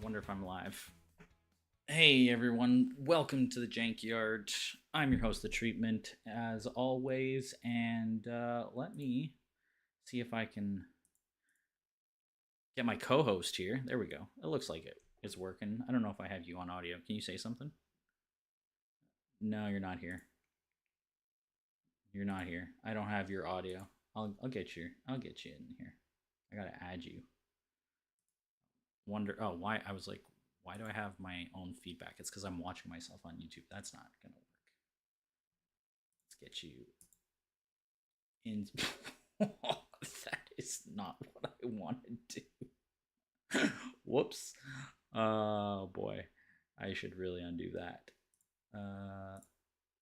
Wonder if I'm live. Hey everyone, welcome to the Jankyard. I'm your host, The Treatment, as always, and let me see if I can get my co-host here. There we go. It looks like it's working. I don't know if I have you on audio. Can you say something? No, you're not here. You're not here. I don't have your audio. I'll get you. I'll get you in here. I gotta add you. Wonder. Oh, why? I was like, why do I have my own feedback? It's because I'm watching myself on YouTube. That's not gonna work. Let's get you in. That is not what I wanted to do. Whoops. Oh boy. I should really undo that.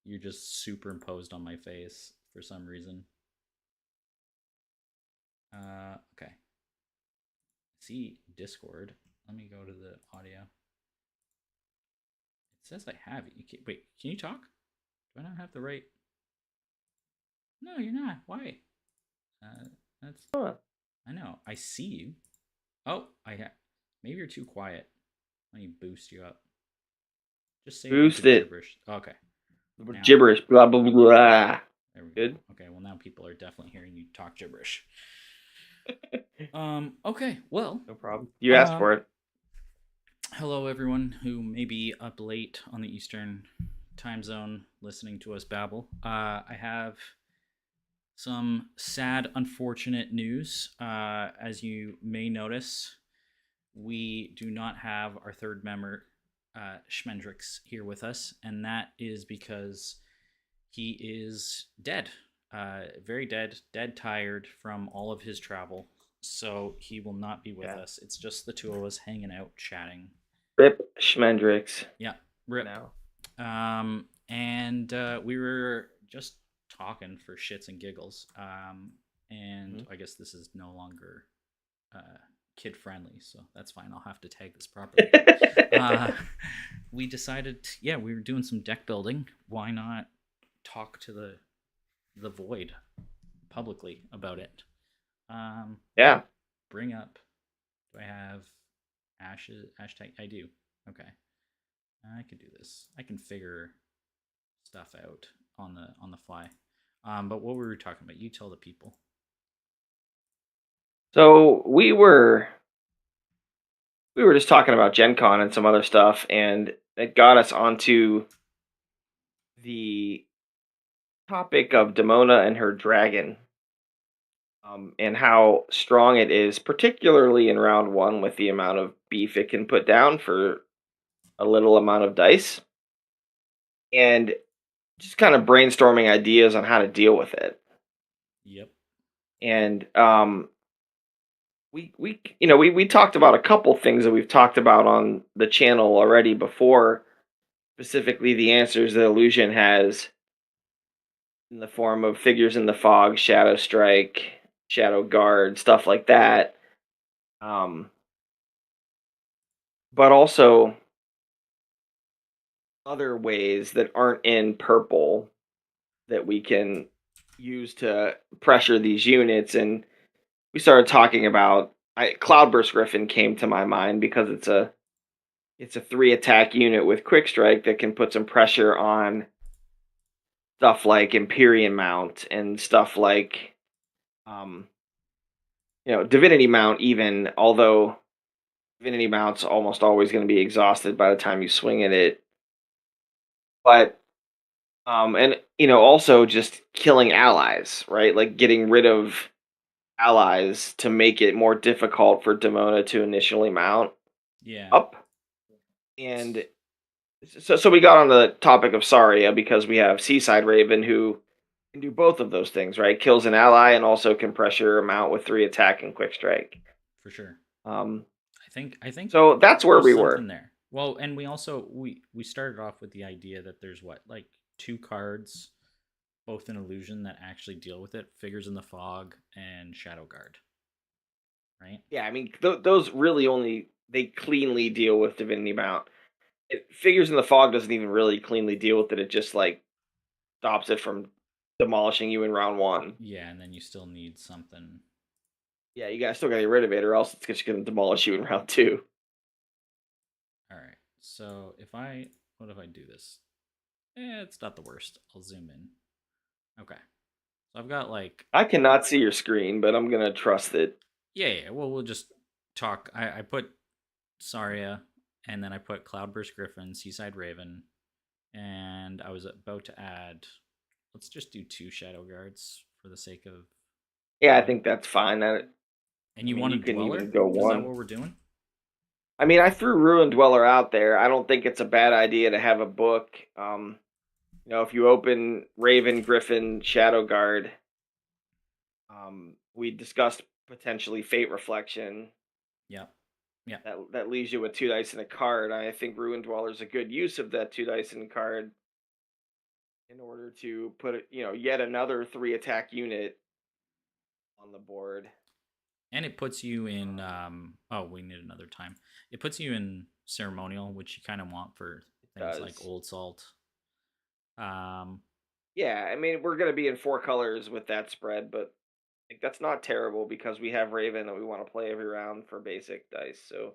You're just superimposed on my face for some reason. Okay. See Discord. Let me go to the audio. It says I have it. Wait, can you talk? Do I not have the right? No, you're not. Why? That's. Huh. I know. I see you. Oh, I have. Maybe you're too quiet. Let me boost you up. Just say a bunch Boost of it. gibberish. Okay. Now, Gibberish. Blah blah blah. there we go. Good. Okay. Well, now people are definitely hearing you talk gibberish. Okay. Well. No problem. You asked for it. Hello, everyone who may be up late on the Eastern time zone listening to us babble. I have some sad, unfortunate news. As you may notice, we do not have our third member, Schmendrix, here with us, and that is because he is dead. Very dead, tired from all of his travel. So he will not be with us. It's just the two of us hanging out, chatting. Rip Schmendrix. Yeah, rip. And we were just talking for shits and giggles. And I guess this is no longer kid friendly, so that's fine. I'll have to tag this properly. We decided, we were doing some deck building. Why not talk to the void publicly about it? Bring up. Do I have ashes? Hashtag. I do. Okay. I can do this. I can figure stuff out on the fly. But what were we talking about? You tell the people. So we were just talking about Gen Con and some other stuff, and it got us onto the topic of Demona and her dragon. And how strong it is, particularly in round one, with the amount of beef it can put down for a little amount of dice. And just kind of brainstorming ideas on how to deal with it. Yep. And we talked about a couple things that we've talked about on the channel already before, specifically the answers that Illusion has in the form of Figures in the Fog, Shadow Strike, Shadow Guard, stuff like that. But also other ways that aren't in purple that we can use to pressure these units. And we started talking about Cloudburst Griffin came to my mind because it's a 3-attack unit with quick strike that can put some pressure on stuff like Empyrean Mount and stuff like Divinity Mount, even, although Divinity Mount's almost always going to be exhausted by the time you swing at it. But and also just killing allies, right? Like getting rid of allies to make it more difficult for Demona to initially mount up. And so we got on the topic of Saria because we have Seaside Raven who can do both of those things, right? Kills an ally and also can pressure a mount with 3-attack and quick strike. For sure. I think so. That's where we were there. Well, and we also we started off with the idea that there's like 2 cards, both in Illusion, that actually deal with it: Figures in the Fog and Shadow Guard. Right? Yeah, I mean those really they cleanly deal with Divinity Mount. Figures in the Fog doesn't even really cleanly deal with it. It just like stops it from demolishing you in round 1. Yeah, and then you still need something. Yeah, you guys still gotta get rid of it, or else it's just gonna demolish you in round 2. All right. So what if I do this? It's not the worst. I'll zoom in. Okay. So I've got like, I cannot see your screen, but I'm gonna trust it. yeah. Well, we'll just talk. I put Saria, and then I put Cloudburst Griffin, Seaside Raven, and I was about to add. Let's just do two Shadow Guards for the sake of Yeah, I fun. think that's fine. And I you mean, want a you can Dweller? even go Is that one. what we're doing? I mean, I threw Ruin Dweller out there. I don't think it's a bad idea to have a book. If you open Raven, Griffin, Shadow Guard, we discussed potentially Fate Reflection. Yeah. Yeah. That leaves you with two dice and a card. I think Ruin Dweller is a good use of that two dice and card in order to put yet another 3 attack unit on the board. And it puts you in. Um, Oh, we need another time. It puts you in ceremonial, which you kind of want for it things like does. Old Salt. Um, Yeah, I mean we're gonna be in 4 colors with that spread, but like, that's not terrible because we have Raven that we want to play every round for basic dice. So,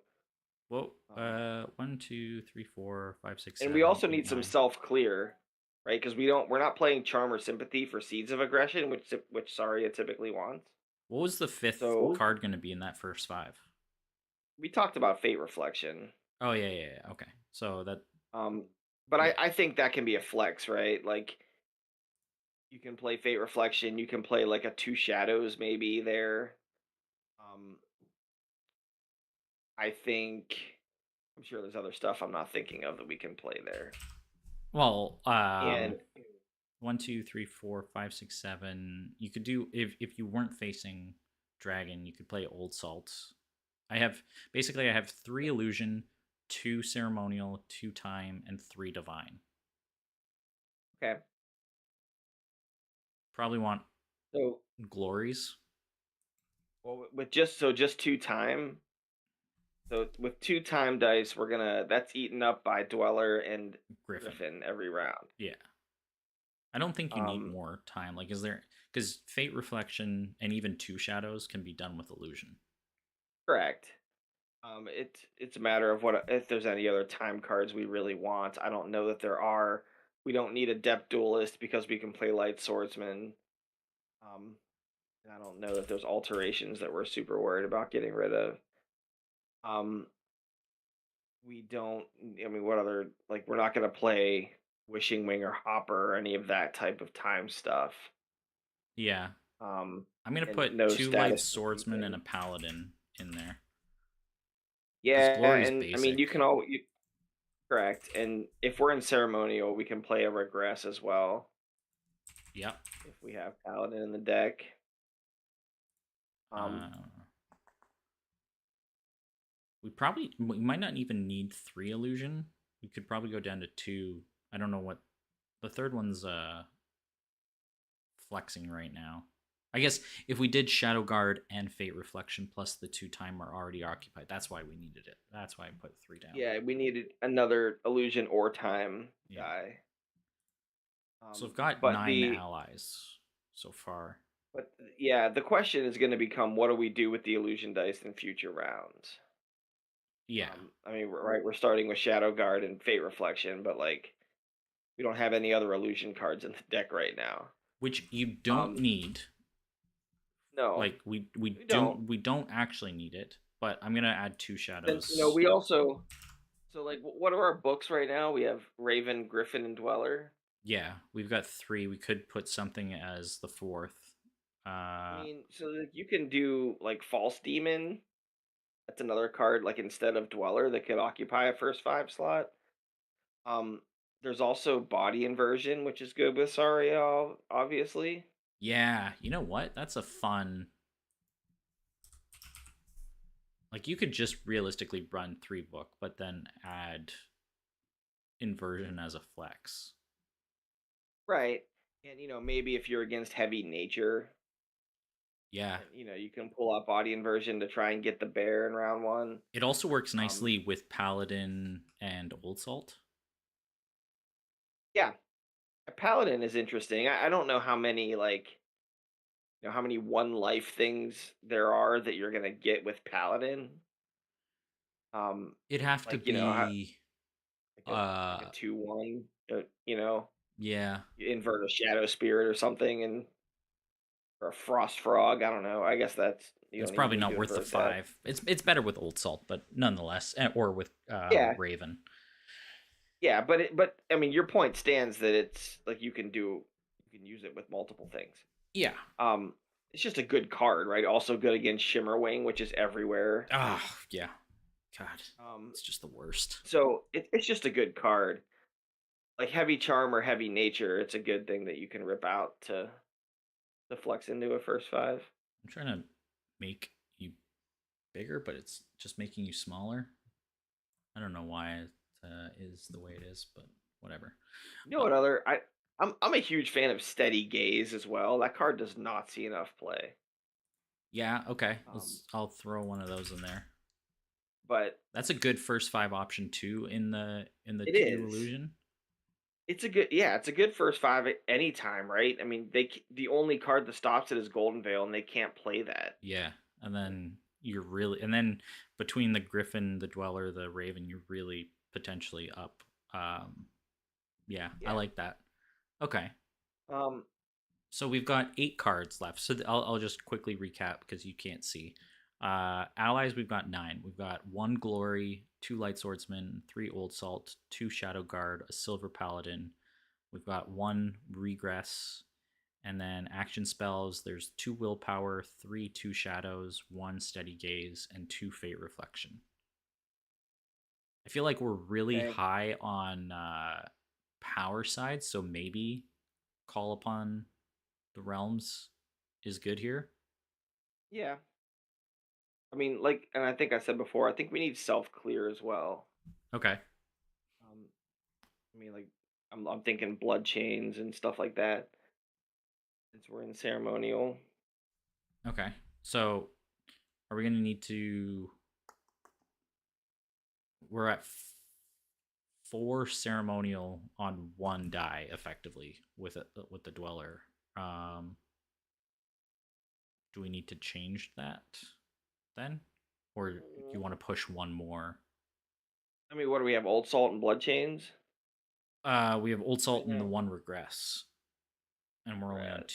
well, um, 1, 2, 3, 4, 5, 6, and we 7, also 8, need some 9. self clear, right? Because we're not playing Charm or Sympathy for Seeds of Aggression, which Saria typically wants. What was the fifth So card going to be in that first five? we talked about Fate Reflection. Oh yeah. Okay, so that Um, but yeah. I think that can be a flex, right? Like you can play Fate Reflection, you can play like a Two Shadows maybe there. Um, I think I'm sure there's other stuff I'm not thinking of that we can play there. Well, And 1, 2, 3, 4, 5, 6, 7. You could do if you weren't facing dragon, you could play Old Salt. I have three illusion, two ceremonial, two time, and three divine. okay, Probably want so glories. well with just 2 time. So with 2 time dice, that's eaten up by Dweller and Griffin. Griffin every round. Yeah. I don't think you need Um, more time. Like, is there? Because Fate Reflection and even Two Shadows can be done with illusion. correct. It's a matter of what if there's any other time cards we really want. I don't know that there are. We don't need a Adept Duelist because we can play Light Swordsman. Um, and I don't know that there's alterations that we're super worried about getting rid of. Um, we don't. I mean, what other like we're not going to play Wishing Wing or Hopper or any of that type of time stuff. Yeah, Um, I'm gonna and put no two light status swordsmen and thing. a paladin in there because Yeah, glory's and I mean basic. you can all correct. And if we're in ceremonial, we can play a regress as well Yep. if we have paladin in the deck. Um, Uh, we might not even need three illusion. We could probably go down to two. I don't know what the third one's flexing right now. I guess if we did Shadow Guard and Fate Reflection plus the two time are already occupied. That's why we needed it. That's why I put three down. yeah, we needed another illusion or time Yeah. guy. So I've got But 9 allies so far. but yeah, the question is going to become what do we do with the illusion dice in future rounds? Yeah. I mean, right, we're starting with Shadow Guard and Fate Reflection, but like we don't have any other illusion cards in the deck right now. Which you don't Um, need. no, Like we we don't. don't we don't actually need it, but I'm gonna add two Then shadows. we also like what are our books right now? We have Raven, Griffin, and Dweller. Yeah, we've got three. We could put something as the fourth. I Uh, mean, so like, you can do like False Demon. That's another card like instead of Dweller that could occupy a first 5 slot. Um, there's also Body Inversion, which is good with Sariel, obviously. yeah, you know what? That's a fun. Like you could just realistically run three book, but then add inversion as a flex. Right. And maybe if you're against heavy nature, Yeah, and you can pull out Body Inversion to try and get the bear in round one. it also works Um, nicely with paladin and old salt. yeah, a Paladin is interesting. I don't know how many how many one life things there are that you're gonna get with Paladin. It'd have to like you know, be like a uh 2/1, you know, yeah, you invert a Shadow Spirit or something, and or a Frost Frog. I don't know. I guess that's you it's don't even probably need not to worth the invert that. 5. It's better with Old Salt, but nonetheless, or with Yeah, Raven. yeah, but I mean, your point stands that it's like you can use it with multiple things. Yeah. Um, it's just a good card, right? Also good against Shimmerwing, which is everywhere. Ah, yeah. God, Um, it's just the worst. so it's just a good card. Like Heavy Charm or Heavy Nature, it's a good thing that you can rip out to flex into a first five. I'm trying to make you bigger, but it's just making you smaller. I don't know why it is the way it is, but whatever. You know Uh, what other I'm a huge fan of Steady Gaze as well. That card does not see enough play. yeah, okay. Um, I'll throw one of those in there. but That's a good first 5 option too in the it two is. illusion. It's a good yeah, it's a good first five at any time, right? I mean, the only card that stops it is Golden Veil, and they can't play that. Yeah, and then and then between the Griffin, the Dweller, the Raven, you're really potentially up. Yeah, I Yeah. like that. Okay, Um. so we've got 8 cards left. So I'll just quickly recap because you can't see. Allies, we've got 9. We've got 1 Glory, 2 Light Swordsman, 3 Old Salt, 2 Shadow Guard, a Silver Paladin. We've got 1 Regress, and then action spells, there's 2 Willpower, 3 2 Shadows, 1 Steady Gaze, and 2 Fate Reflection. I feel like we're really Okay. high on power side, so maybe Call Upon the Realms is good here. Yeah. I mean, like, and I think I said before, I think we need self clear as well. Okay. Um. I mean, like, I'm thinking blood chains and stuff like that. Since we're in ceremonial. Okay. So are we going to need to. We're at 4 ceremonial on 1 die effectively with the Dweller. Um, do we need to change that then? Or do you want to push one more? I mean, what do we have? Old Salt and blood chains We have Old right Salt and the now. 1 Regress. And we're only on Regress.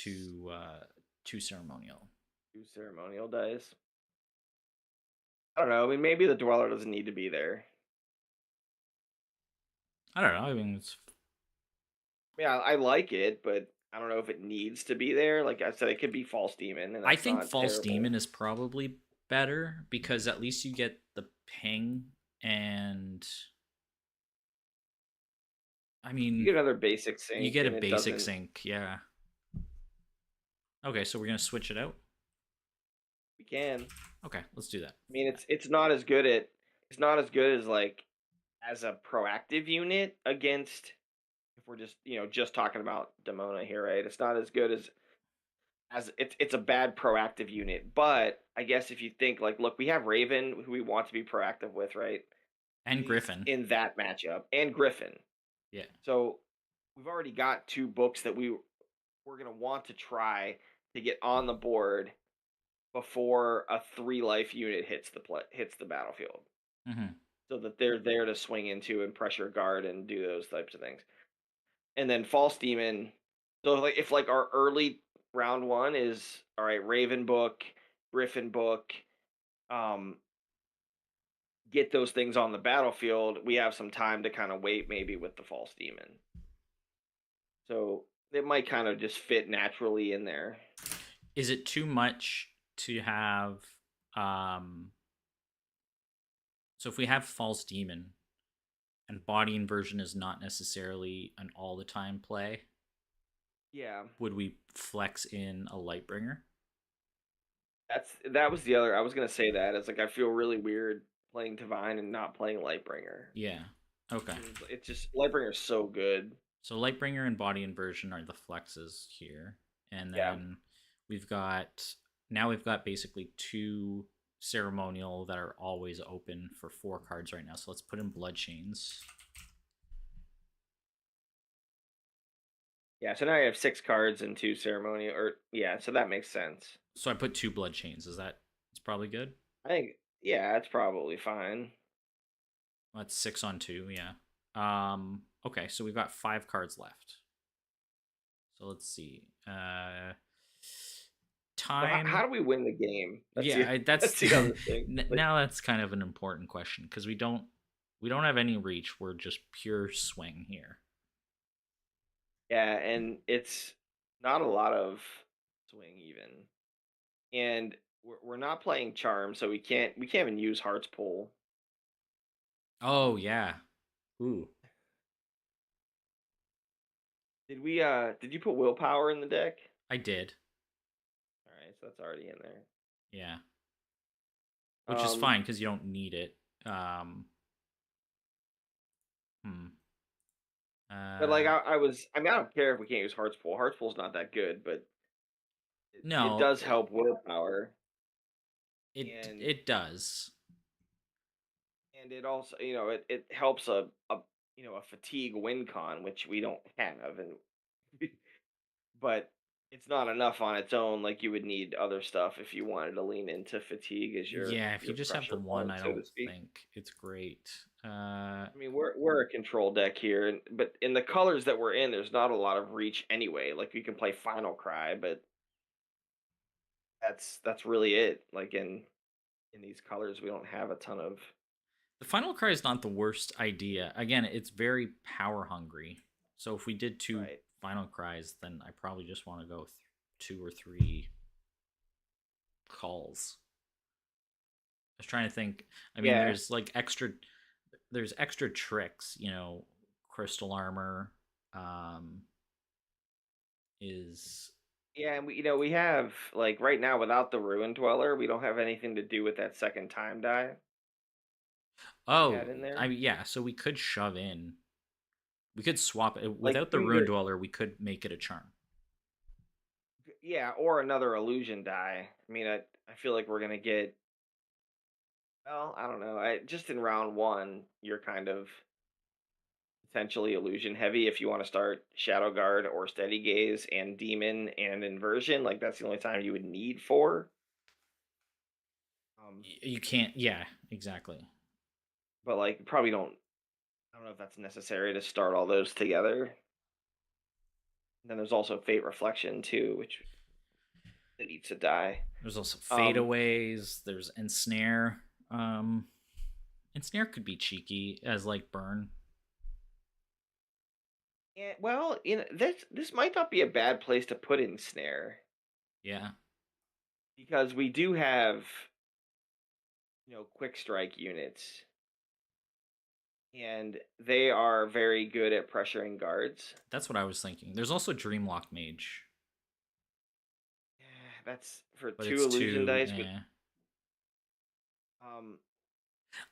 2 ceremonial. 2 ceremonial dice. I don't know. I mean, maybe the dweller doesn't need to be there. I don't know. I mean, Yeah, I like it, but I don't know if it needs to be there. Like I said, it could be false demon, and I that's think not False terrible. Demon is probably better because at least you get the ping and I You mean, get another basic you sync, get a and it basic doesn't. sync, yeah. Okay, so we're gonna switch it out. We can. Okay, let's do that. I mean, it's not as good at. It's not as good as like as a proactive unit against. If we're just just talking about Demona here, right? It's not as good as it's a bad proactive unit. But I guess if you think like, look, we have Raven who we want to be proactive with, right? At And least Griffin, in that matchup, and Griffin. yeah. So we've already got 2 books that we're gonna want to try to get on the board before a 3 life unit hits the battlefield, Mm-hmm. so that they're there to swing into and pressure guard and do those types of things. And then false demon. So like if like our early round one is all right, Raven book, Griffin book, um, get those things on the battlefield. We have some time to kind of wait maybe with the false demon. So it might kind of just fit naturally in there. Is it too much to have? Um, so if we have False Demon and Body Inversion is not necessarily an all the time play, Yeah, would we flex in a Lightbringer? that was the other. I was gonna say that it's like I feel really weird playing Divine and not playing Lightbringer. Yeah. Okay. It's just Lightbringer is so good. So Lightbringer and Body Inversion are the flexes here, and Yeah. then we've got we've got basically 2 ceremonial that are always open for 4 cards right now. So let's put in Bloodchains. Yeah, so now you have 6 cards and 2 ceremonial, or yeah, so that makes sense. So I put 2 Bloodchains. Is that it's probably good? I think yeah, it's probably fine. That's 6 on 2. Yeah. Okay, so we've got 5 cards left. So let's see. So how Time. do we win the game? Yeah, that's That's the other thing. Like, now that's kind of an important question because we don't have any reach. We're just pure swing here. yeah, and it's not a lot of swing even, and we're not playing charm, so we can't even use hearts pull. Oh yeah. Ooh. Did you put willpower in the deck? I did. All right, so that's already in there. Yeah. Which is Um, fine because you don't need it. Um. Hmm. but like Uh. I mean, I don't care if we can't use hearts pull. Hearts pull's not that good, but it No. does help willpower, It and it does. it also it helps a fatigue win con, which we don't have, and but it's not enough on its own. Like you would need other stuff if you wanted to lean into fatigue as Yeah. If you your just have the pressure one, point, I so don't to speak. think it's great. I mean, we're a control deck here, but in the colors that we're in, there's not a lot of reach anyway. Like we can play Final Cry, but that's really it. Like in these colors, we don't have a ton of The final cry is not the worst idea. Again, it's very power hungry. So if we did two right. final cries, then I probably just want to go 2 or 3 calls. I was trying to think. I mean, Yeah, there's extra tricks. Crystal armor um, is. yeah, and we have like right now without the Ruin Dweller, we don't have anything to do with that second time die that we Oh, had in there. yeah. So we could shove in. We could swap it Like without the do ruin your dweller. We could make it a charm. yeah, or another illusion die. I mean, I feel like we're gonna get. Well, I don't know. I just in round one, you're kind of potentially illusion heavy if you want to start Shadow Guard or Steady Gaze and Demon and Inversion. Like that's the only time you would need four. Um, You can't. Yeah, exactly. but like probably don't. I don't know if that's necessary to start all those together. Then there's also Fate Reflection too, which it eats a die. There's also Um, fadeaways. There's ensnare. Um, ensnare could be cheeky as like burn. and, well, this might not be a bad place to put in Snare Yeah. because we do have quick strike units, and they are very good at pressuring guards. That's what I was thinking. There's also Dreamlock Mage, Yeah, that's for but two it's illusion too. dice, but um,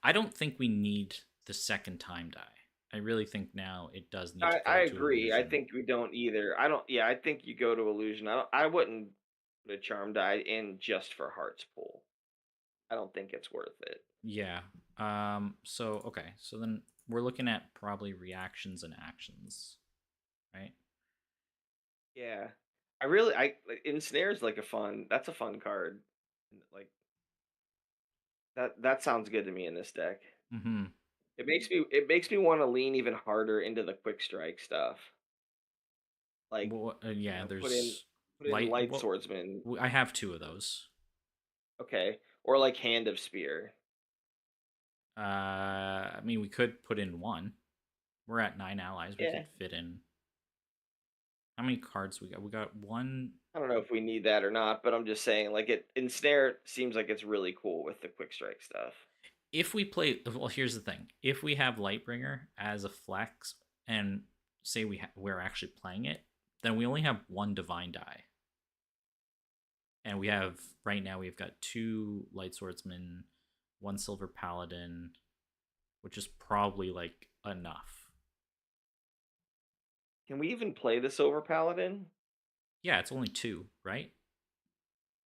I don't think we need the second time die. I really think now it does need to I go to agree. I illusion. think we don't either. I don't. Yeah, I think you go to illusion. I wouldn't put a charm die in just for hearts pull. I don't think it's worth it. Yeah. So okay. So then we're looking at probably reactions and actions, right? Yeah, I really I like ensnares like a fun. That's a fun card. Like that sounds good to me in this deck. Mm-hmm. It makes me want to lean even harder into the quick strike stuff. Like, Well, yeah. put in There's light Well, swordsman. I have 2 of those. Okay, or like hand of spear. I mean, we could put in one. We're at 9 allies. We Yeah, could fit in. How many cards we got? We got one. I don't know if we need that or not, but I'm just saying like ensnare seems like it's really cool with the quick strike stuff. If we play, well, here's the thing: if we have Lightbringer as a flex, and say we're actually playing it, then we only have one divine die, and we have right now we've got 2 light swordsmen, 1 silver paladin, which is probably like enough. Can we even play the silver paladin? Yeah, it's only 2, right?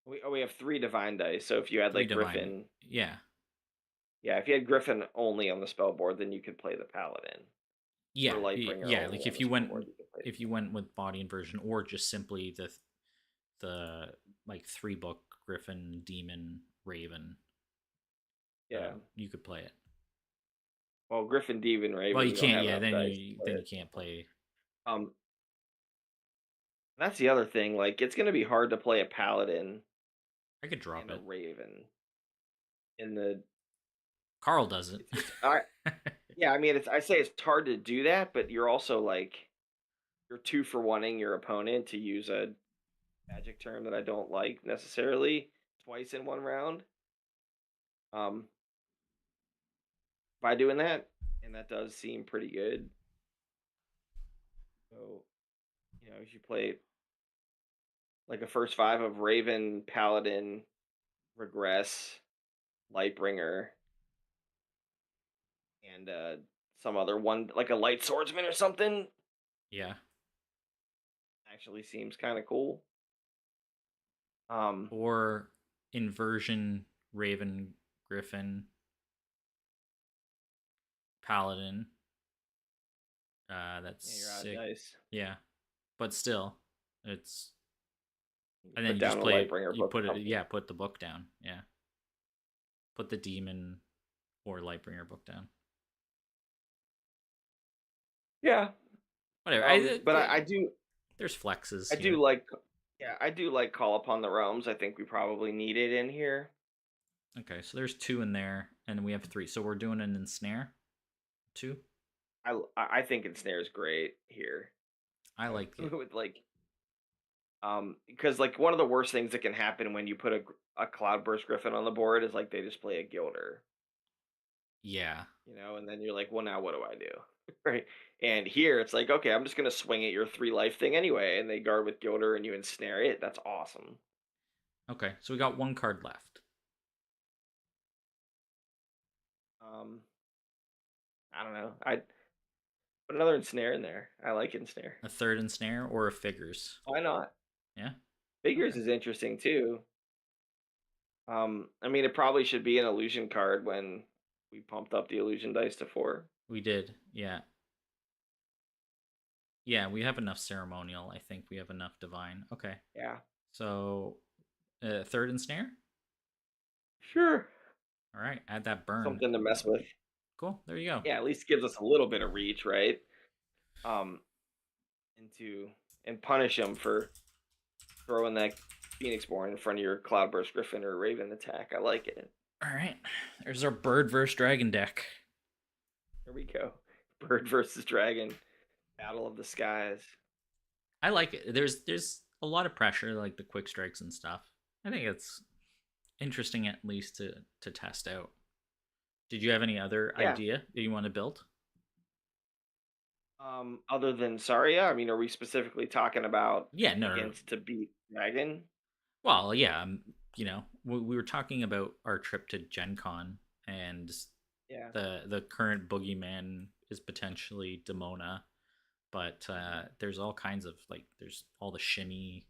We have three divine dice. So if you had Three like divine. Griffin, Yeah, yeah, if you had Griffin only on the spell board, then you could play the paladin. Or Lightbringer yeah. only Like on the spell board, you could play if the you paladin. went with body inversion, or just simply the like 3 book Griffin, Demon, Raven, Yeah. you could play it. Well, Griffin, Demon, Well, Raven, you you don't can't. have Yeah, enough then dice to you play then you it. can't play. Um, that's the other thing. Like, it's going to be hard to play a Paladin I could drop and a it. Raven in the. Carl doesn't. It's I yeah. I mean, I say it's hard to do that, but you're also like you're two for oneing your opponent to use a magic term that I don't like necessarily twice in one round. Um, by doing that, and that does seem pretty good. So if you play like a first five of Raven, Paladin, Regress, Lightbringer, and some other one like a Light Swordsman or something, Yeah. actually seems kind of cool. Um, Or inversion Raven Griffin Paladin. That's yeah, you're out of sick. dice. Yeah, but still, it's You and then put you down just a play it. Lightbringer You book put or it. something. Yeah, put the book down. Yeah, put the demon or Lightbringer book down. Yeah. Whatever. But There's flexes I do here. like yeah, I do like Call Upon the Realms. I think we probably need it in here. Okay, so there's two in there, and we have three. So we're doing an ensnare. Two. I think Ensnare is great here. I like it. With like because like one of the worst things that can happen when you put a Cloudburst Griffin on the board is like they just play a Gilder, Yeah. and then you're like, well, now what do I do? Right. And here it's like, okay, I'm just gonna swing at your 3 life thing anyway, and they guard with Gilder and you ensnare it. That's awesome. Okay, so we got one card left. Um, I don't know. I'd put another ensnare in there. I like ensnare. A third ensnare or a figures. Why not? Yeah. Figures Okay. is interesting too. I mean, it probably should be an illusion card when we pumped up the illusion dice to 4. We did. Yeah. Yeah, we have enough ceremonial. I think we have enough divine. Okay. Yeah, So, third ensnare. sure. All right. Add that burn. Something to mess with. Cool. There you go. Yeah, at least gives us a little bit of reach, right? Um, into and punish them for throwing that Phoenixborn in front of your Cloudburst Griffin or Raven attack. I like it. All right. There's our bird versus dragon deck. Here we go. Bird versus Dragon, Battle of the Skies. I like it. There's a lot of pressure, like the quick strikes and stuff. I think it's interesting at least to test out. Did you have any other Yeah. idea that you want to build? Other than Saria, I mean, are we specifically talking about Yeah, no. against to beat Dragon? Well, yeah, we were talking about our trip to Gen Con, and Yeah. the current boogeyman is potentially Demona, but there's all kinds of like there's all the shimmy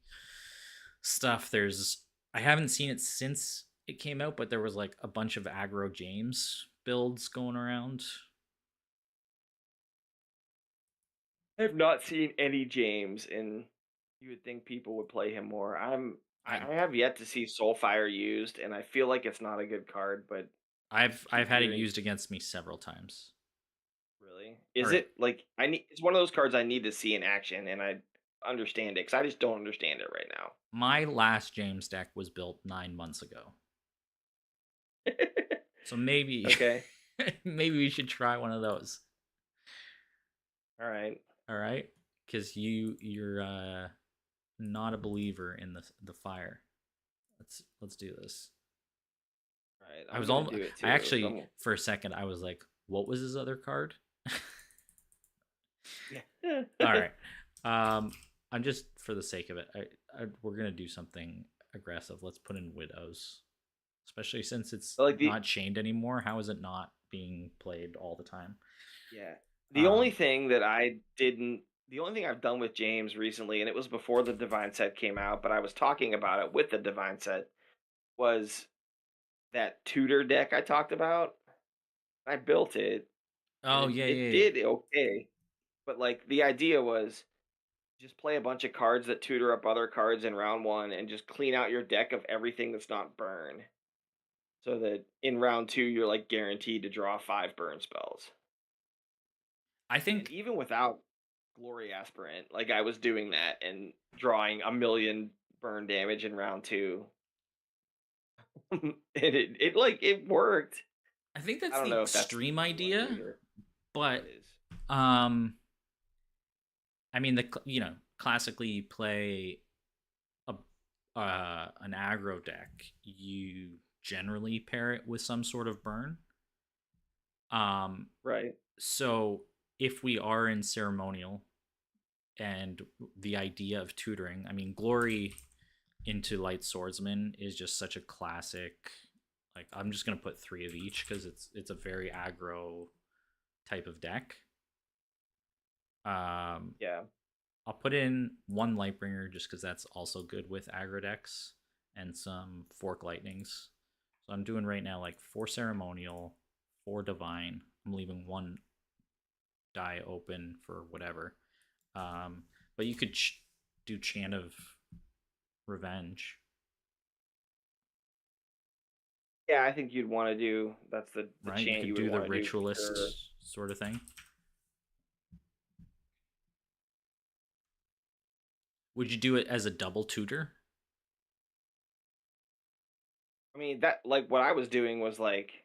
stuff. I haven't seen it since it came out, but there was like a bunch of aggro James builds going around. I have not seen any James, and you would think people would play him more. I I have yet to see Soulfire used, and I feel like it's not a good card, but I've keep had it hearing used against me several times. really. All Is right, it like I need? It's one of those cards I need to see in action, and I understand it because I just don't understand it right now. my last James deck was built 9 months ago, so maybe Okay. maybe we should try one of those. All right. All right, because you're not a believer in the fire. Let's do this. All right. I I'm was gonna all do it I too. actually for a second I was like, what was his other card? Yeah. All right. Um, I'm just for the sake of it. We're gonna do something aggressive. Let's put in widows, especially since it's Like not chained anymore. How is it not being played all the time? yeah. Um, The only thing I've done with James recently, and it was before the Divine set came out, but I was talking about it with the Divine set, was that tutor deck I talked about. I built it, and oh yeah, it yeah, yeah. did okay. But like the idea was just play a bunch of cards that tutor up other cards in round one and just clean out your deck of everything that's not burn. So that in round two you're like guaranteed to draw 5 burn spells. I And think even without Glory Aspirant, like I was doing that and drawing a million burn damage in round two. And it like it worked. I think I that's don't the know if that's extreme what you want to do idea, here. Oh, but it is. um, I mean classically you play a an aggro deck, you generally pair it with some sort of burn. Um, Right. so if we are in ceremonial and the idea of tutoring, I mean, glory into light swordsman is just such a classic. Like I'm just gonna put three of each because it's a very aggro type of deck. Um, Yeah. I'll put in one Lightbringer just because that's also good with aggro decks and some Fork Lightnings. So I'm doing right now like four Ceremonial, four Divine. I'm leaving one die open for whatever. Um, but you could do Chant of Revenge, Yeah, I think you'd want to do that's the right? You chant could you would do the want to do for sure. Ritualist sort of thing. Would you do it as a double tutor? I mean that like what I was doing was like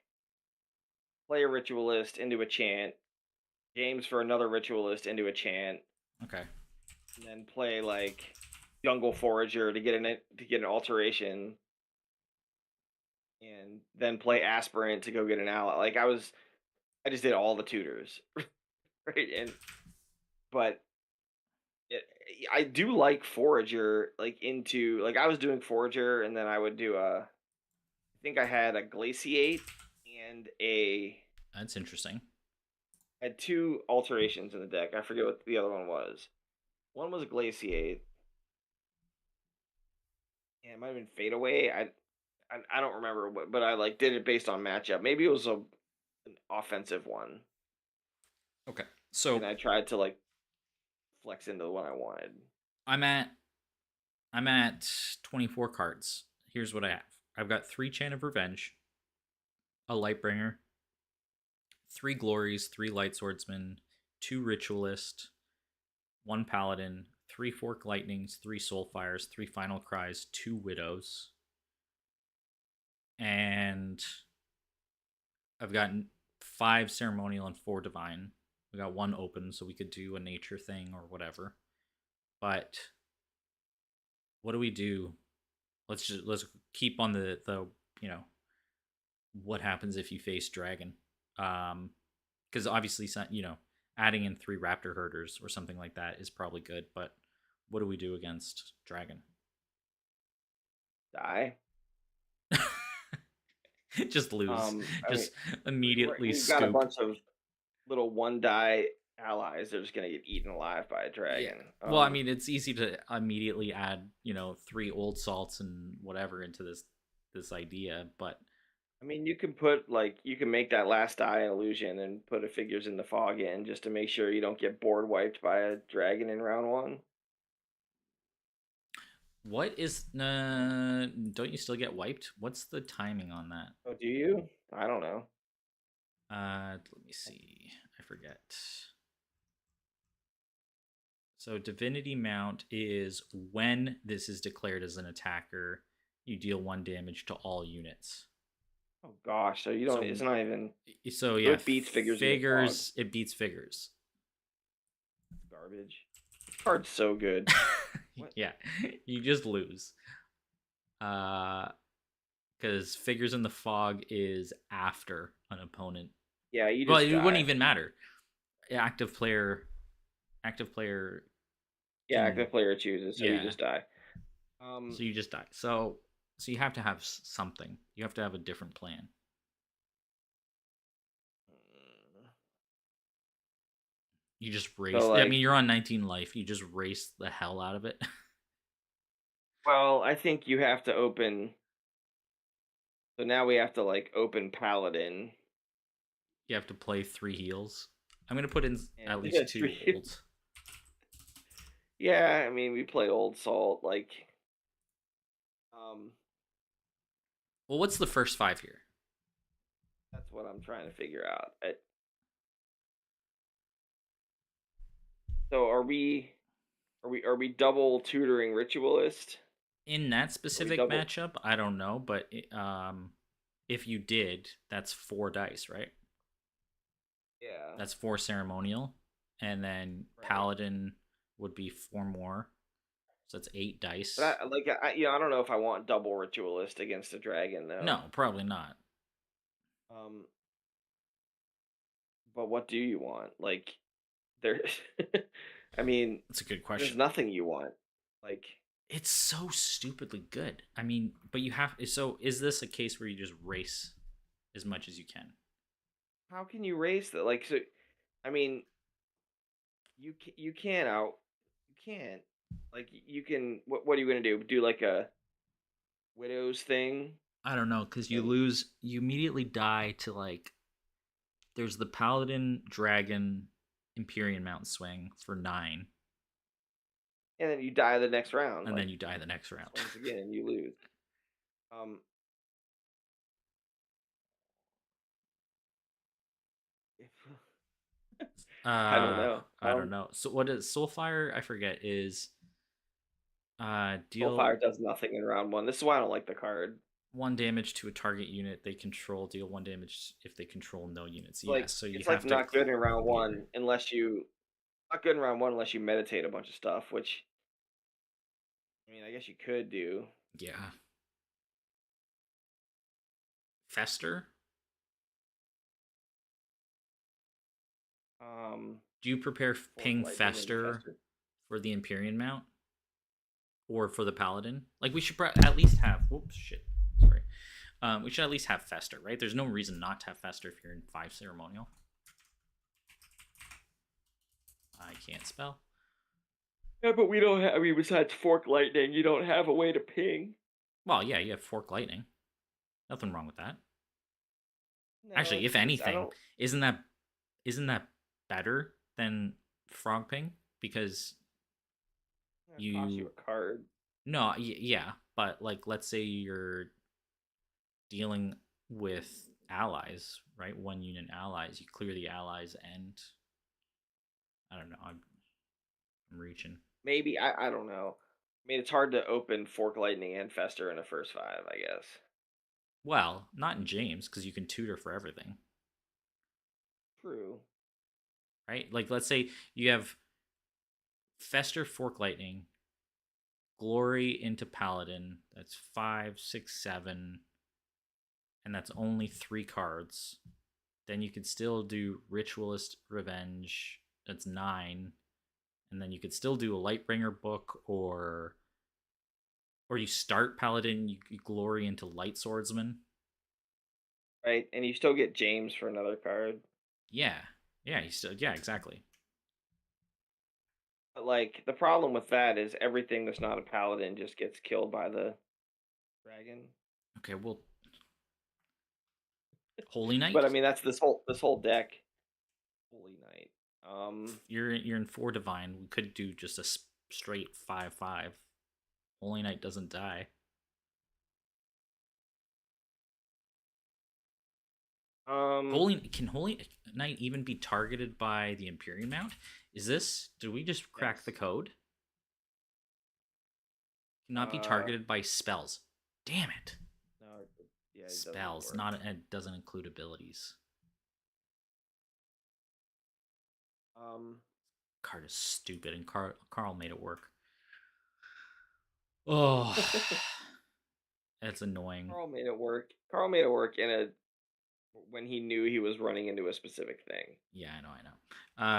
play a ritualist into a chant, James for another ritualist into a chant, Okay. and then play like jungle forager to get an alteration, and then play aspirant to go get an ally. Like I just did all the tutors, right? And but it, I do like forager like into like I was doing forager, and then I would do a I think I had a glaciate and a That's interesting. I had two alterations in the deck. I forget what the other one was. One was glaciate, and it might have been fade away. I don't remember what, but I like did it based on matchup. Maybe it was an offensive one, Okay. So and I tried to like flex into the one I wanted. I'm at I'm at 24 cards. Here's what I have. I've got three Chain of Revenge, a Lightbringer, three Glories, three Light Swordsmen, two Ritualist, one Paladin, three Fork Lightnings, three Soulfires, three Final Cries, two Widows, and I've gotten five Ceremonial and four Divine. We got one open, so we could do a nature thing or whatever. But what do we do? Let's keep on the you know what happens if you face dragon. Because obviously, adding in three raptor herders or something like that is probably good. But what do we do against dragon? Die. Just lose. I mean, Just immediately we've got a scoop. bunch of little one die allies. They're just gonna get eaten alive by a Yeah. dragon. Well, I mean, it's easy to immediately add, three old salts and whatever into this idea, but I mean, you can put like you can make that last die an illusion and put a figures in the fog in just to make sure you don't get board wiped by a dragon in round one. what is don't you still get wiped? What's the timing on that? Oh, do you? I don't know. Let me see. I forget. So Divinity Mount is when this is declared as an attacker, you deal one damage to all units. Oh gosh, so you don't. So It's not even. so So yeah, it beats figures in the fog. figures it beats figures. Garbage. This card's so good. What? Yeah, you just lose. Because figures in the fog is after an opponent. Yeah, you Well, just it wouldn't die. even matter. Active player, active player Yeah, can, active player chooses, so you yeah. just die. Um, So you just die. So you have to have something. You have to have a different plan. You just so race. I mean, like, you're on 19 life. You just race the hell out of it. well, I think you have to open. So now we have to like open Paladin You have to play three heals. I'm gonna put in and at least two three. olds. Yeah, I mean we play Old Salt like. Well, what's the first five here? That's what I'm trying to figure out. So are we double tutoring ritualist? In that Are we specific double? matchup, I don't know, but if you did, that's 4 dice, right? Yeah. That's 4 ceremonial, and then Right. paladin would be 4 more, so that's 8 dice. But I don't know if I want double ritualist against a dragon though. No, probably not. Um, but what do you want? Like there, I mean, That's a good there's question. nothing you want. Like, It's so stupidly good. I mean, but you have. So, is this a case where you just race as much as you can? how can you raise that? Like, so I mean, you can't out you can't like you can. What are you gonna do? Do like a widows thing I don't know, because you and lose. You immediately die to like. There's the paladin, dragon, Empyrean Mountain swing for 9, then you die the next round. and then Like you die the next round. swings again and you lose. Um, if, I don't know. I don't know. So what is Soulfire? I forget. Is deal Soulfire does nothing in round one. This is why I don't like the card. 1 damage to a target unit they control. Deal 1 damage if they control no units. Yeah, Like so you it's like have to not good in round clear. one unless you not good in round one unless you meditate a bunch of stuff, which I mean I guess you could do. Yeah, Fester. Um, Do you prepare Fork Ping Lightning into Fester Fester. for the Empyrean mount or for the Paladin? Like we should at least have. Whoops, shit. Sorry. We should at least have Fester, right? There's no reason not to have Fester if you're in 5 ceremonial. I can't spell. Yeah, but we don't have. I mean, besides Fork Lightning, you don't have a way to ping. Well, yeah, you have Fork Lightning. Nothing wrong with that. No, Actually, if because I anything, don't. isn't that better than Frog Ping? Because It costs you a you card. no, yeah, but like let's say you're dealing with allies, right? 1 unit allies, you clear the allies, and I don't know. I'm reaching. Maybe I don't know. I mean, it's hard to open Fork Lightning and Fester in the first five, I guess. Well, not in James because you can tutor for everything, True. right? Like let's say you have Fester, Fork Lightning, Glory into Paladin. That's 5, 6, 7, and that's only 3 cards. Then you could still do Ritualist Revenge. That's 9, and then you could still do a Lightbringer book, or you start Paladin, you glory into Light Swordsman. Right, and you still get James for another card. Yeah, yeah, you still yeah exactly. But like the problem with that is everything that's not a paladin just gets killed by the dragon. Okay, well, Holy But I Knight. mean that's this whole deck. Holy Knight. You're in 4 divine. We could do just a straight 5/5. Holy Knight doesn't die. um Holy Knight even be targeted by the Imperium mount? Is this? Did we just crack the yes. code? Cannot be Uh targeted by spells. Damn it! no, yeah, it doesn't Spells, work. not it doesn't include abilities. Um Card is stupid, and Carl made it work. Oh, that's annoying. Carl made it work in a when he knew he was running into a specific thing. Yeah, I know, I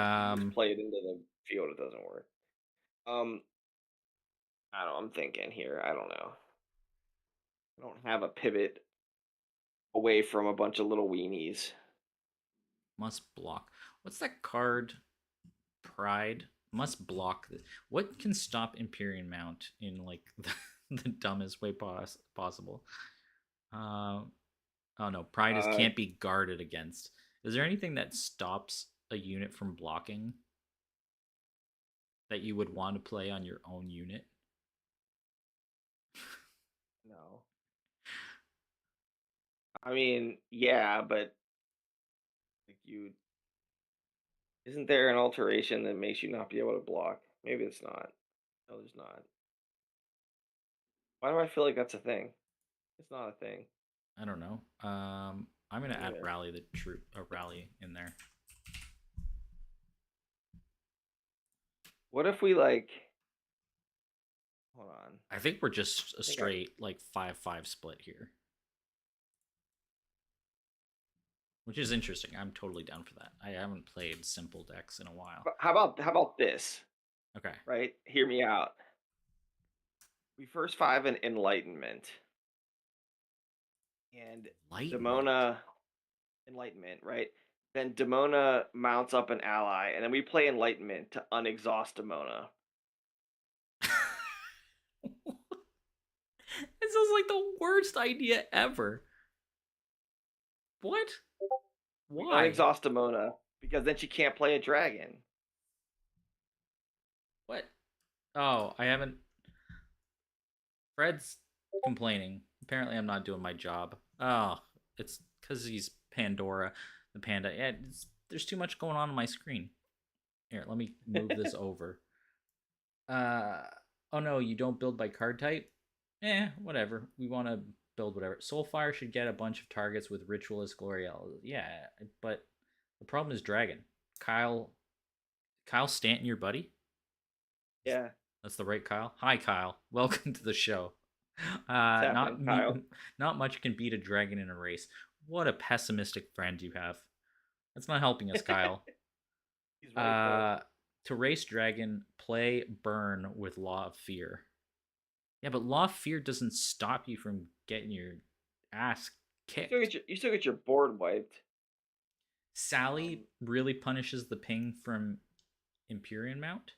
If you just know. play it into the field, it doesn't work. Um I don't know, I'm thinking here. I don't know. I don't have a pivot away from a bunch of little weenies. Must block. What's that card? Pride must block this. What can stop Empyrean Mount in like the dumbest way possible? Uh, oh no, Pride is Uh, can't be guarded against. Is there anything that stops a unit from blocking that you would want to play on your own unit? no. I mean, yeah, but like you Isn't there an alteration that makes you not be able to block? Maybe it's not. No, there's not. Why do I feel like that's a thing? It's not a thing. I don't know. I'm gonna Me add either. rally the troop a rally in there. What if we like? Hold on. I think we're just a I think I. straight like 5-5 split here, which is interesting. I'm totally down for that. I haven't played simple decks in a while. How about this? Okay. Right? Hear me out. We first five an enlightenment and Enlightenment. Demona enlightenment, right? Then Demona mounts up an ally, and then we play enlightenment to unexhaust Demona. It sounds like the worst idea ever. What? We Why? unexhaust Demona because then she can't play a dragon. What? Oh, I haven't. Fred's complaining. Apparently, I'm not doing my job. Oh, it's because he's Pandora, the panda. Yeah, there's too much going on my screen. Here, let me move this over. Uh, oh no, you don't build by card type? Whatever. We want to build whatever. Soulfire should get a bunch of targets with Ritualist Gloriel. Yeah, but the problem is Dragon. Kyle, Kyle Stanton, your buddy? Yeah, That's the right Kyle. Hi, Kyle. Welcome to the show. what's happening, Not Kyle? not much can beat a dragon in a race. What a pessimistic friend you have. That's not helping us, Kyle. He's right though. Uh, to race dragon, play burn with Law of Fear. Yeah, but Law of Fear doesn't stop you from getting your ass kicked. You still get your board wiped. Sally Um, really punishes the ping from Empyrean Mount.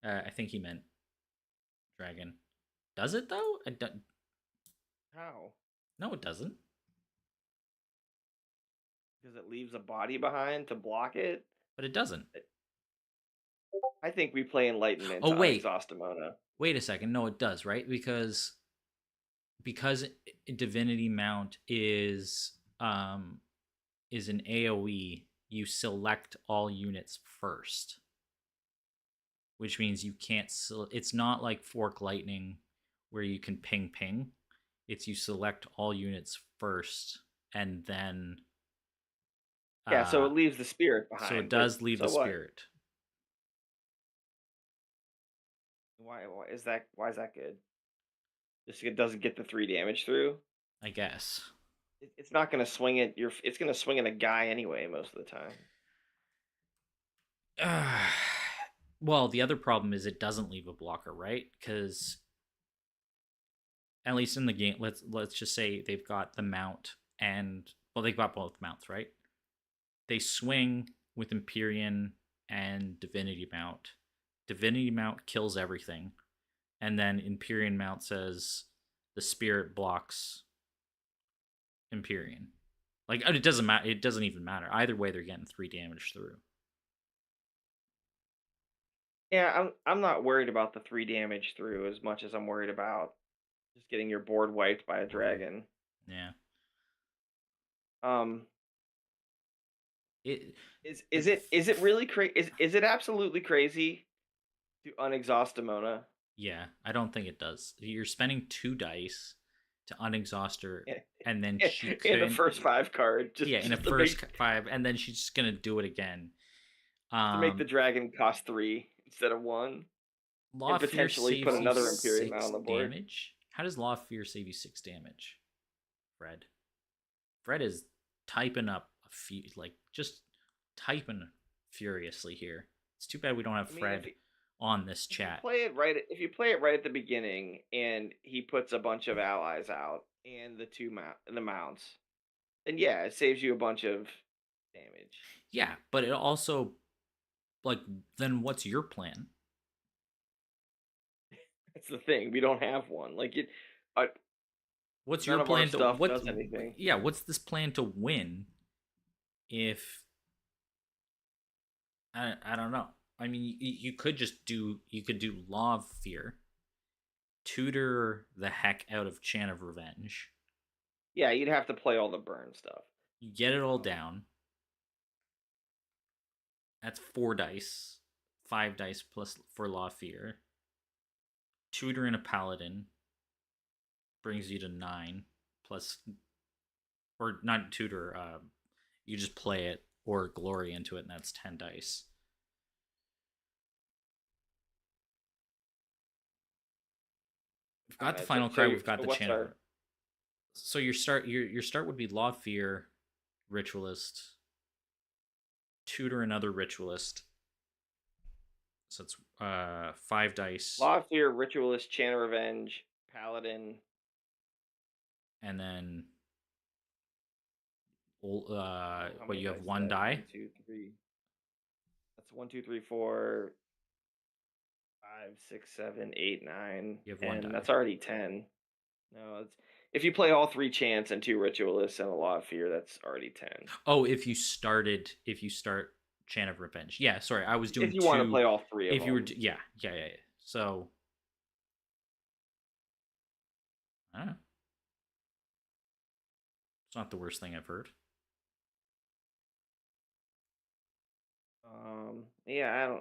I think he meant dragon. Does it though? how? No, it doesn't. Because it leaves a body behind to block it. But it doesn't. I think we play enlightenment Oh to wait, unexhaust Demona. wait a second. No, it does, right? Because Divinity Mount is an AoE, you select all units first, which means you can't. It's not like Fork Lightning where you can ping ping. It's you select all units first, and then Yeah, so uh, it leaves the spirit so it behind. But does leave the so what? spirit, Why is that? Why is that good? Just it doesn't get the 3 damage through. I guess. It's not going to swing it. It's going to swing at a guy anyway most of the time. Well, the other problem is it doesn't leave a blocker, right? Because at least in the game, let's just say they've got the mount and well, they've got both mounts, right? They swing with Empyrean and Divinity Mount. Divinity Mount kills everything, and then Empyrean Mount says the spirit blocks Empyrean. Like it doesn't matter. It doesn't even matter. Either way, they're getting 3 damage through. Yeah, I'm not worried about the 3 damage through as much as I'm worried about just getting your board wiped by a Board wipe. dragon. Yeah. Um, It. is it really crazy? Is it absolutely crazy to unexhaust Demona Yeah, I don't think it does. You're spending 2 dice to unexhaust her, in, and then she in the could. first 5 card Yeah, in a just to first make 5, and then she's just gonna do it again. the dragon cost 3 instead of 1, Law and of Fear potentially put saves you another Imperium Mount on 6 the board. damage. How does Law of Fear save you 6 damage, Fred? Fred is typing up a few, like just typing furiously here. It's too bad we don't have I mean, Fred on this if you chat. play it right, if you play it right at the beginning, and he puts a bunch of allies out and the mounts, then yeah, it saves you a bunch of damage. Yeah, but it also like then what's your plan? That's the thing. We don't have one. Like it, uh, What's your none of our plan to stuff what? does anything. Yeah, what's this plan to win? If I don't know. I mean, you could just do Law of Fear, tutor the heck out of Chant of Revenge, Yeah, you'd have to play all the burn stuff. you get it all Um, down, That's 4 dice. 5 dice plus for Law of Fear. Tutor and a Paladin brings you to 9. Plus, or not tutor, you just play it or glory into it, and that's 10 dice. We've All got the right. So final so cry, we've got so the what's chant of our so your start would be Law of Fear, Ritualist, Tutor another Ritualist. So it's 5 dice, Law of Fear, Ritualist, Chant of Revenge, Paladin? and then Oh, how what, many you have dice is one that? die. One, two, three. That's one, two, three, four, 5, 6, 7, 8, 9, You have one and die. that's already 10. No, it's if you play all 3 chants and 2 ritualists and a Law of Fear, that's already 10. Oh, if you start Chant of Revenge. Yeah, sorry, I was If doing you want to two. play all three of If you were, them. yeah, yeah, yeah, yeah. So I don't know. It's not the worst thing I've heard. Yeah,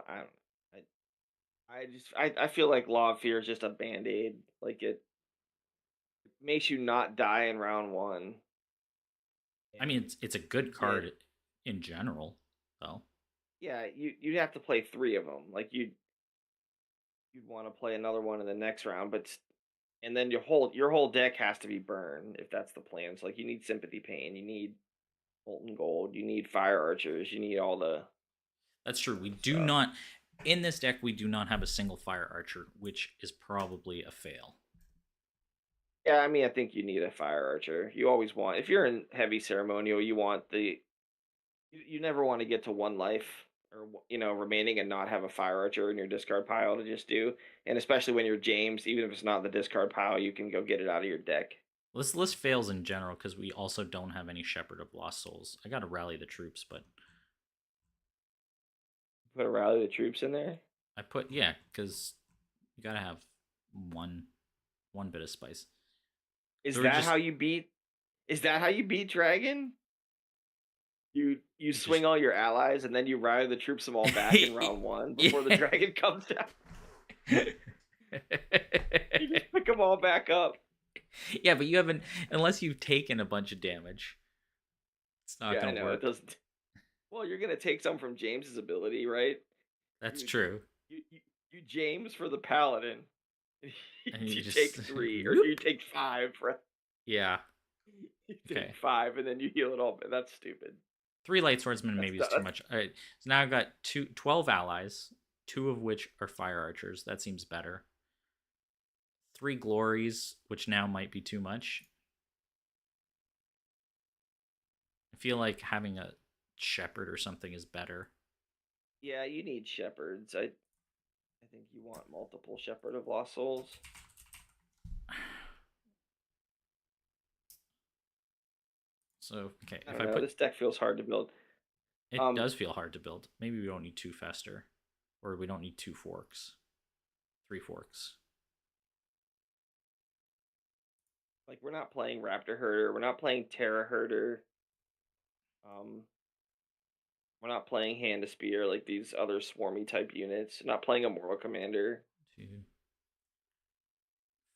I feel like Law of Fear is just a band-aid. Like it makes you not die in round one. I mean, And it's a good get card in general, though. yeah, you'd have to play 3 of them. Like you'd want to play another one in the next round, and then your whole deck has to be burned if that's the plan. So like you need Sympathy Pain, you need Molten Gold, you need Fire Archers, you need all the That's true. We do stuff. not in this deck. We do not have a single Fire Archer, which is probably a fail. Yeah, I mean I think you need a Fire Archer. You always want if you're in heavy ceremonial, you want you never want to get to 1 life or remaining and not have a Fire Archer in your discard pile to just do. And especially when you're James, even if it's not in the discard pile, you can go get it out of your deck. This list fails in general because we also don't have any Shepherd of Lost Souls. I got to rally the troops, but Put a Rally the Troops in there. I put, yeah, because you got to have one one bit of spice. Is So we're that just how you beat? Is that how you beat Dragon? You you just swing all your allies and then you rally the troops them all back in round one before the yeah. dragon comes down. You just pick them all back up. Yeah, but you haven't, unless you've taken a bunch of damage. It's not Yeah, I gonna know it work. doesn't. Well, you're gonna take some from James's ability, right? That's You true. you you, you James for the paladin. And you You just take 3, or whoop. you take 5 for Yeah. you take Okay. 5, and then you heal it all. That's stupid. 3 light swordsmen That's maybe is too that's much. All right. So now I've got 12 allies, 2 of which are fire archers. That seems better. 3 glories, which now might be too much. I feel like having a shepherd or something is better. yeah. You need shepherds. I think you want multiple Shepherd of Lost Souls. So, okay, I if don't I know. put This deck feels hard to build. it Um, does feel hard to build. Maybe we don't need 2 fester, or we don't need 2 forks. 3 forks. like we're not playing Raptor Herder. We're not playing Terra Herder. Um, we're not playing Hand to Spear like these other swarmy type units. Not playing a Mortal Commander. 2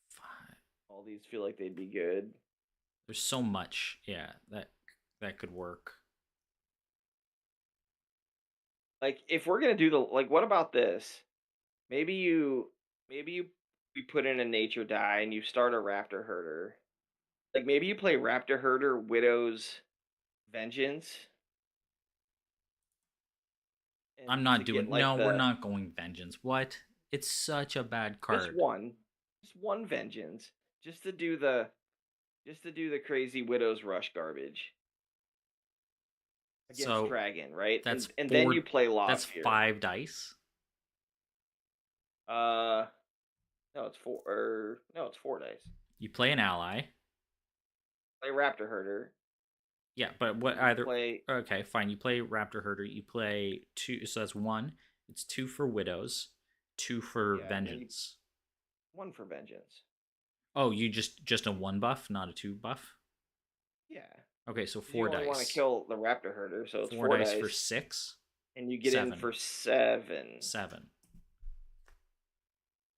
5. All these feel like they'd be good. There's so much. Yeah, that could work. Like if we're gonna do what about this? Maybe you maybe you put in a nature die and you start a Raptor Herder. Like maybe you play Raptor Herder, Widow's Vengeance, and I'm to not get doing. like No, we're the not going vengeance. What? It's such a bad just card. one, just one Vengeance, just to do the crazy Widow's Rush garbage against So Dragon, right? that's And then you 4. play Law of That's Fear. 5 dice. Uh, no, it's four. No, it's 4 dice. You play an ally. Play Raptor Herder. Yeah, but what You either? play Okay, fine. You play Raptor Herder. You play 2. So that's 1. It's 2 for widows. 2 for yeah, and then you vengeance. one for Vengeance. Oh, you just a 1 buff, not a 2 buff. Yeah, Okay, so because you four only want to dice. kill the Raptor Herder, so it's Four four dice for dice. 6. and you get in Seven. for 7. 7.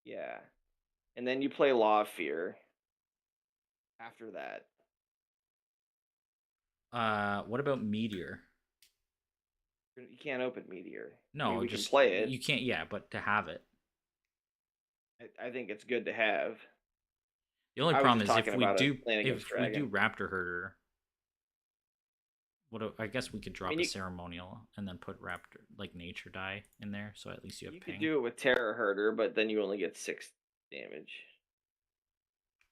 Yeah. And then you play Law of Fear after that. What about Meteor? You can't open Meteor. I mean, No, we can just play it. you can't. Yeah, but to have it. I think it's good to have. The only I was problem just is talking about it playing against if we do Dragon. Raptor Herder, I guess we could I drop mean, a ceremonial and then put Raptor like Nature Die in there, so at least you have you could ping. do it with Terror Herder, but then you only get 6 damage.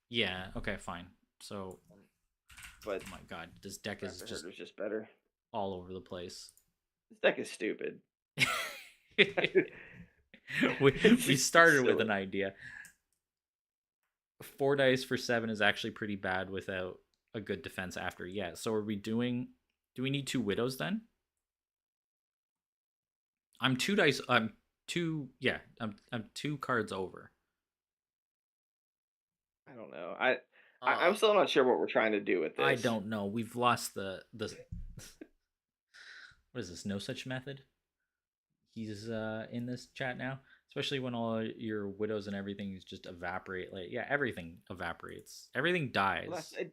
Yeah. Okay. Fine. So, But oh my god, this deck is Raptor just Herder's just better. all over the place. This deck is stupid. We It's started with silly. an idea. 4 dice for 7 is actually pretty bad without a good defense after. Yeah. So are we doing? Do we need 2 widows then? I'm 2 dice. I'm two. Yeah. I'm 2 cards over. I don't know. Uh, I'm still not sure what we're trying to do with I this. don't know. We've lost the. What is this? No such method. He's in this chat now, especially when all your widows and everything just evaporate. Like, yeah, everything evaporates. Everything Well, that's dies.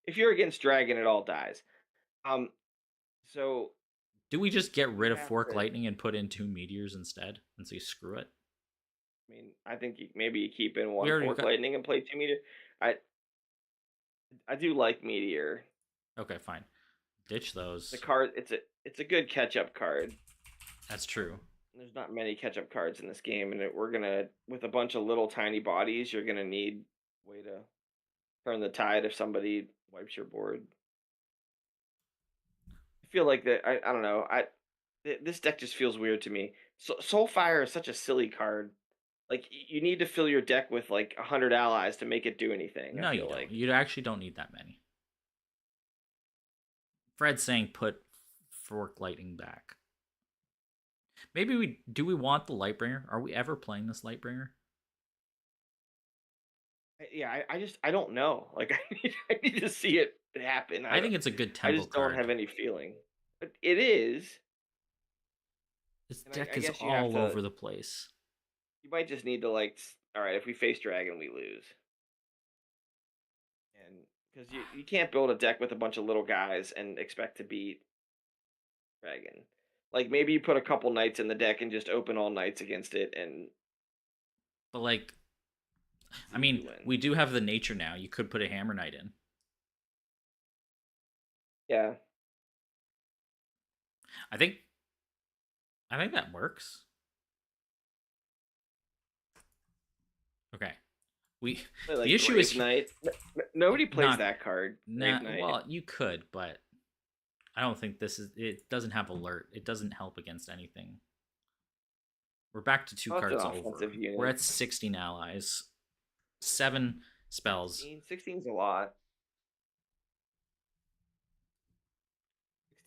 if you're against Dragon, it all dies. Um, so Do we just get you rid of have Fork to. Lightning and put in 2 meteors instead and say screw it? I mean, I think maybe you keep in We one already Fork got. Lightning and play 2 Meteor. I I do like Meteor. Okay, fine. Ditch The those. card, it's a good catch up card. That's true. There's not many catch up cards in this game, and we're gonna with a bunch of little tiny bodies. You're gonna need a way to turn the tide if somebody wipes your board. I feel like that. I don't know. This deck just feels weird to me. So, Soulfire is such a silly card. Like you need to fill your deck with like 100 allies to make it do anything. I No, you feel don't. like. You actually don't need that many. Fred's saying put Fork Lightning back. Maybe we want the Lightbringer? Are we ever playing this Lightbringer? Yeah, I don't know. Like I need to see it happen. I think it's a good I tempo just don't card. have any feeling. But it is, This and deck I is guess you have all to. over the place. You might just need to like. All right, if we face Dragon, we lose, and because you can't build a deck with a bunch of little guys and expect to beat Dragon. Like maybe you put a couple knights in the deck and just open all knights against it and But like, see I if mean, you win. we do have the Nature now. You could put a Hammer Knight in. Yeah. I think I think that works. Okay. We Play the like issue Grave is Knight. Nobody plays not that card. Grave not Knight. well, you could, but I don't think this is it doesn't have alert. It doesn't help against anything. We're back to two Oh, it's an cards over. offensive We're unit. at 16 allies. 7 spells. 16 is a lot.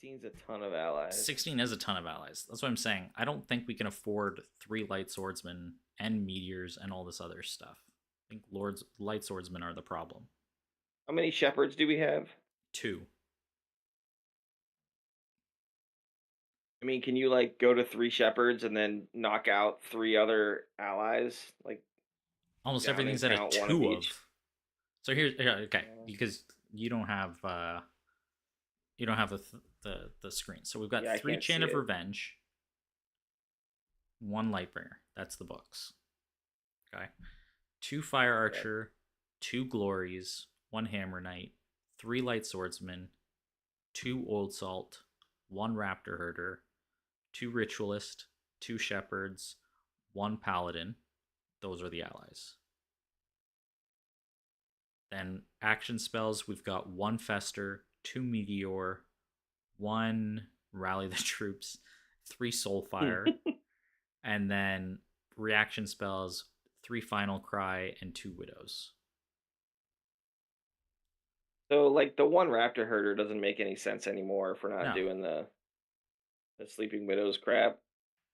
16 is a ton of allies. 16 is a ton of allies. That's what I'm saying. I don't think we can afford 3 light swordsmen and meteors and all this other stuff. I think light swordsmen are the problem. How many shepherds do we have? 2. I mean, can you like go to 3 shepherds and then knock out 3 other allies? Like Almost down and everything's at a count one of 2 each? of. So here's okay, Yeah, because you don't have the screen. So we've got yeah, I 3 can't Chain see of it. Revenge, 1 Lightbringer. That's the books. Okay. 2 Fire Okay. Archer, 2 Glories, 1 Hammer Knight, 3 Light Swordsmen, 2 Old Salt, 1 Raptor Herder, 2 Ritualist, 2 Shepherds, 1 Paladin. Those are the allies. Then action spells, we've got 1 Fester, 2 Meteor, 1 Rally the Troops, 3 Soulfire, and then reaction spells, 3 Final Cry, and 2 Widows. So like the one Raptor Herder doesn't make any sense anymore if we're not No. doing the Sleeping Widows crap.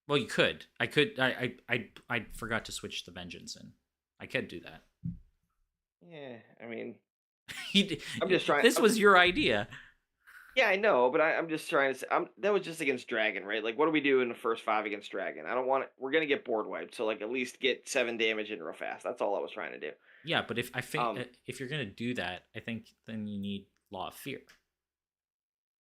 Well, you could. I could. I forgot to switch the vengeance in. I could do that. Yeah, I mean, He, I'm just trying. this was your idea. Yeah, I know, but I'm just trying to say that was just against Dragon, right? Like, what do we do in the first five against Dragon? I don't want it. We're gonna get board wiped, so like at least get 7 damage in real fast. That's all I was trying to do. Yeah, but if I think Um, if you're gonna do that, I think then you need Law of Fear.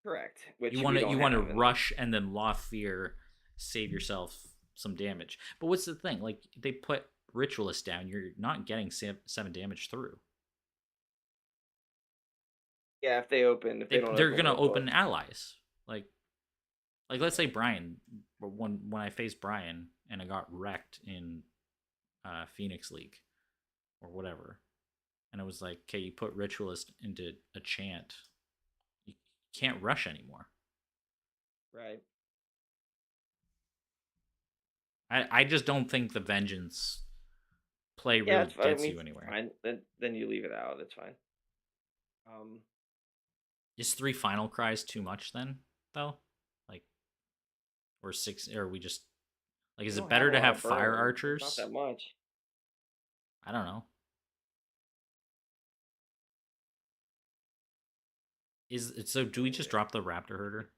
correct. You Which want we to don't you want to have, and rush and then Law of Fear, save yourself some damage. But what's the thing? Like they put Ritualist down, you're not getting 7 damage through. yeah, if they don't They're open gonna with both, open allies. Like let's say Brian, when I faced Brian and I got wrecked in Phoenix League or whatever, and it was like, okay, you put Ritualist into a chant, you can't rush anymore. right? I just don't think the Vengeance play Yeah, really it's. I gets mean, you it's anywhere. fine. Then you leave it out. It's fine. Um, Is 3 Final Cries too much then, though? Like, or six, or we just like, we is it don't have better a to lot have of Fire burn. There's not Archers? that much. I don't know. Is it so? Do we just drop the Raptor Herder?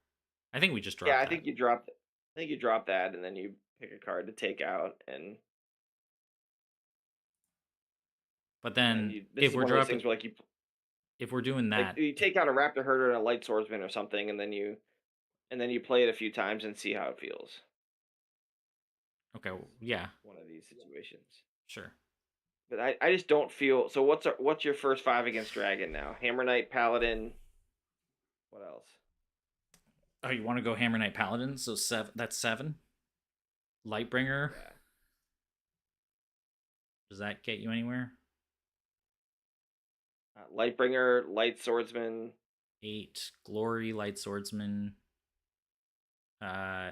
I think we just Yeah, drop that. I think you drop that, and then you pick a card to take out, But and then then you. This is one of those things where if we're doing that, you take out a raptor herder and a light swordsman or something, and then you play it a few times and see how it feels. okay, well, yeah, One of these situations. sure. But I just don't feel. So what's your first five against dragon now? Hammer Knight, Paladin. What else? Oh, you want to go Hammer Knight Paladin? So seven. That's seven. Lightbringer. Yeah. Does that get you anywhere? Lightbringer, light swordsman. 8. Glory Light Swordsman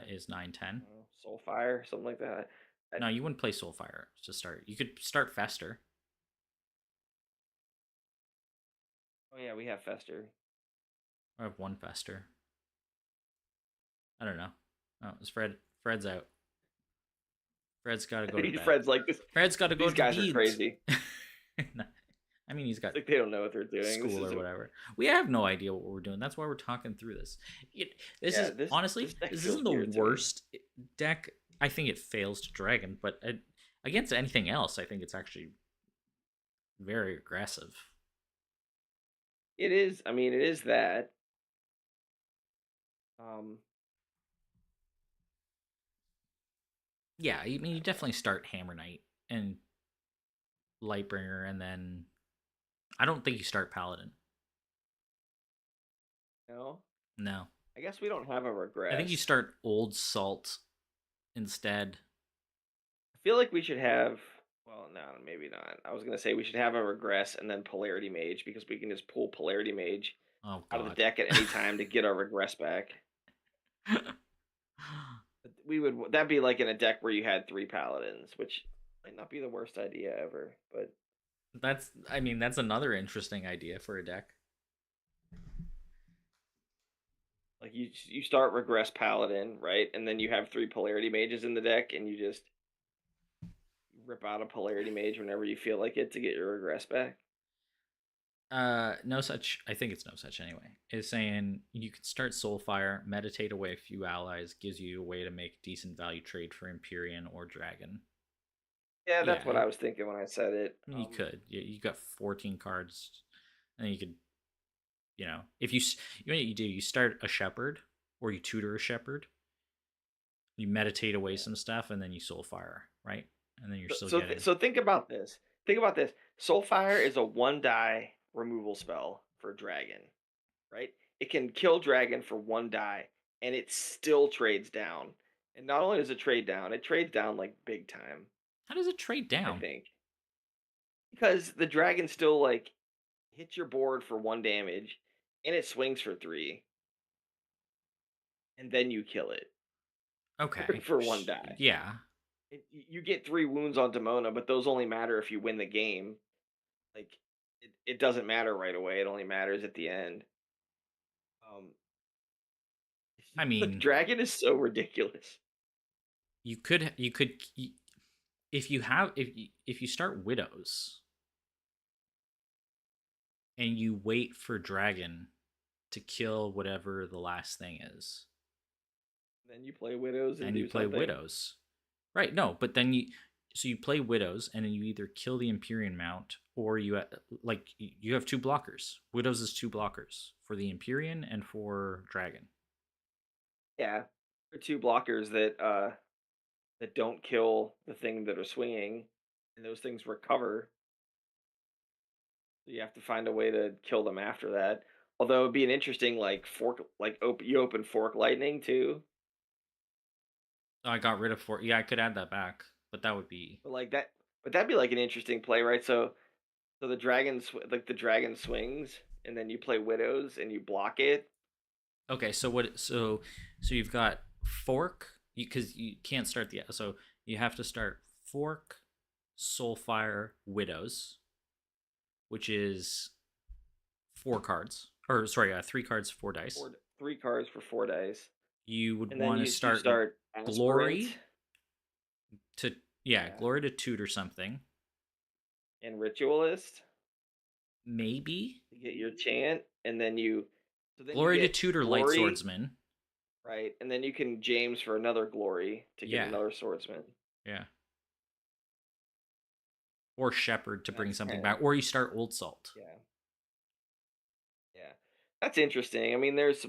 is 9, 10. Soulfire, something like that. No, you wouldn't play Soulfire to start. You could start Fester. Oh yeah, we have Fester. I have one Fester. I don't know. Oh, it's Fred. Fred's out. Fred's got to go to bed. Fred's like this. Fred's got to go These to guys are bed. crazy. I mean, he's got It's like they don't know what they're doing. school or whatever. We have no idea what we're doing. That's why we're talking through this. This Yeah, is honestly, this deck this feels isn't the weird to me. worst deck. I think it fails to Dragon, but against anything else, I think it's actually very aggressive. It is. I mean, it is that. Um, Yeah, I mean, I you don't know. definitely start Hammer Knight and Lightbringer, and then I don't think you start Paladin. No, No, I guess we don't have a I think you regress. start Old Salt instead. I feel like we should have. Well, no, maybe not. I was gonna say we should have a regress and then polarity mage because we can just pull polarity mage Oh out of the God. deck at any time to get our regress back. We would that'd be like in a deck where you had three paladins, which might not be the worst idea ever. But I mean, that's another interesting idea for a deck. like you start regress paladin, right, and then you have three polarity mages in the deck, and you just rip out a polarity mage whenever you feel like it to get your regress back. No such. I think it's no such anyway. Is saying you could start Soulfire, meditate away a few allies, gives you a way to make decent value trade for Empyrean or Dragon. Yeah, that's Yeah, what I was thinking when I said it. I mean, you could. You got 14 cards, and you could, if you know what you do, you start a Shepherd or you tutor a Shepherd, you meditate away Yeah. some stuff, and then you Soulfire, right? And then you're So still so, getting. so think about this. Think about this. Soulfire is a one die removal spell for dragon, right? It can kill dragon for one die, and it still trades down. And not only does it trade down, it trades down like big time. How does it trade I down? think because the dragon still like hits your board for one damage, and it swings for three, and then you kill it Okay, for one die. yeah. You get three wounds on Demona, but those only matter if you win the game. Like it doesn't matter right away. It only matters at the end. Um, I the mean, dragon is so ridiculous. you could if you start Widows and you wait for Dragon, to kill whatever the last thing is. Then you play widows and Then you do play something. widows. Right, no, but then you play widows and then you either kill the Empyrean mount or like you have two blockers. Widows is two blockers for the Empyrean and for dragon. Yeah, there are two blockers that don't kill the thing that are swinging, and those things recover. So you have to find a way to kill them after that. Although it'd be an interesting like fork, like you open fork lightning too, I got rid of four. Yeah, I could add that back, but that would be but like that, but that'd be like an interesting play, right? So the like the dragon swings, and then you play widows and you block it. okay. So what? So you've got fork because you can't start the so you have to start fork, soulfire, widows, which is four cards, or sorry, 3 cards, 4 dice. Three cards for 4 days, You would and then want to you start start aspirant, glory to yeah, yeah, glory to tutor something, and ritualist maybe to get your chant, and then you glory to get tutor light glory, swordsman. right? And then you can James for another glory to get Yeah, another swordsman. yeah, or shepherd to bring That's something kind of back, or you start old salt. yeah, yeah. That's interesting. I mean, there's